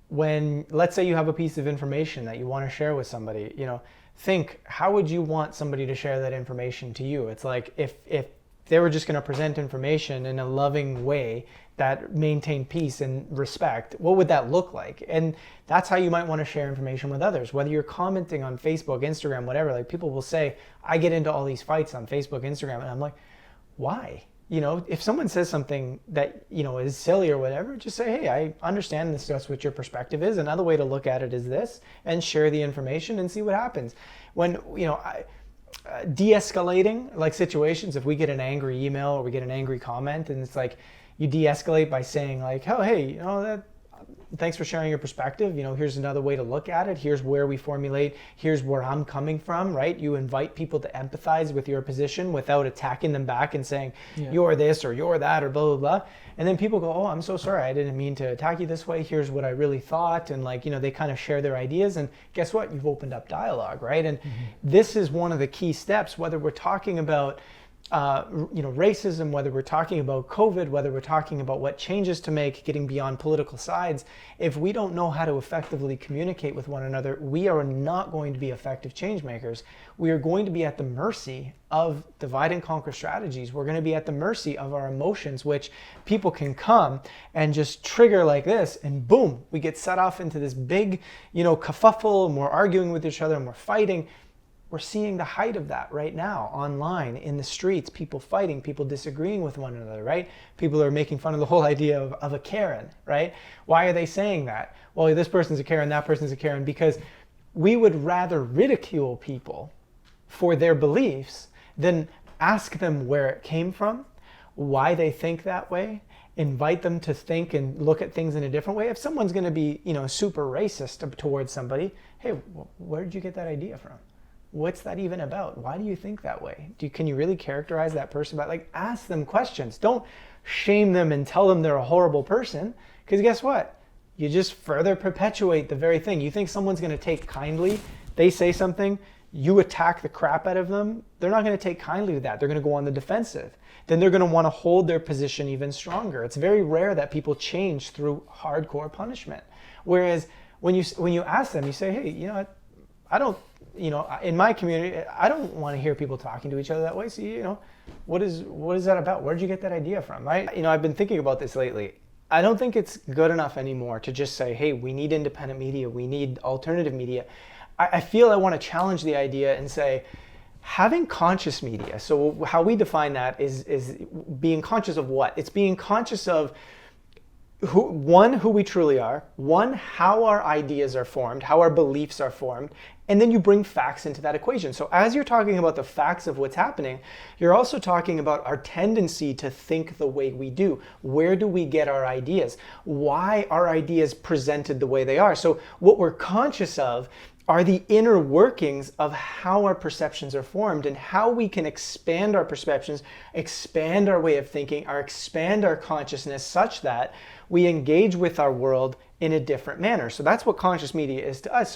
when, let's say you have a piece of information that you want to share with somebody, think, how would you want somebody to share that information to you? It's like if they were just going to present information in a loving way that maintained peace and respect, what would that look like? And that's how you might want to share information with others. Whether you're commenting on Facebook, Instagram, whatever, like people will say, I get into all these fights on Facebook, Instagram, and I'm like, why? If someone says something that, is silly or whatever, just say, hey, I understand that's what your perspective is. Another way to look at it is this, and share the information and see what happens. When, de-escalating like situations, if we get an angry email or we get an angry comment, and it's like you de-escalate by saying like, oh, hey, thanks for sharing your perspective. Here's another way to look at it. Here's where we formulate. Here's where I'm coming from, right? You invite people to empathize with your position without attacking them back and saying, you're this or you're that or blah, blah, blah. And then people go, oh, I'm so sorry. I didn't mean to attack you this way. Here's what I really thought. And they kind of share their ideas. And guess what? You've opened up dialogue, right? And this is one of the key steps, whether we're talking about racism, whether we're talking about COVID, whether we're talking about what changes to make, getting beyond political sides. If we don't know how to effectively communicate with one another, we are not going to be effective change makers. We are going to be at the mercy of divide and conquer strategies. We're going to be at the mercy of our emotions, which people can come and just trigger like this, and boom, we get set off into this big, kerfuffle, and we're arguing with each other and we're fighting. We're seeing the height of that right now online, in the streets, people fighting, people disagreeing with one another, right? People are making fun of the whole idea of a Karen, right? Why are they saying that? Well, this person's a Karen, that person's a Karen, because we would rather ridicule people for their beliefs than ask them where it came from, why they think that way, invite them to think and look at things in a different way. If someone's going to be, super racist towards somebody, hey, where did you get that idea from? What's that even about? Why do you think that way? Can you really characterize that person ask them questions. Don't shame them and tell them they're a horrible person, because guess what? You just further perpetuate the very thing. You think someone's going to take kindly, they say something, you attack the crap out of them, they're not going to take kindly to that. They're going to go on the defensive. Then they're going to want to hold their position even stronger. It's very rare that people change through hardcore punishment. Whereas when you ask them, you say, hey, I don't, in my community, I don't want to hear people talking to each other that way. So, what is that about? Where did you get that idea from? I've been thinking about this lately. I don't think it's good enough anymore to just say, hey, we need independent media, we need alternative media. I feel I want to challenge the idea and say, having conscious media. So how we define that is being conscious of what? It's being conscious of who we truly are, how our ideas are formed, how our beliefs are formed, and then you bring facts into that equation. So as you're talking about the facts of what's happening, you're also talking about our tendency to think the way we do. Where do we get our ideas? Why are ideas presented the way they are? So what we're conscious of are the inner workings of how our perceptions are formed and how we can expand our perceptions, expand our way of thinking, or expand our consciousness such that we engage with our world in a different manner. So that's what conscious media is to us.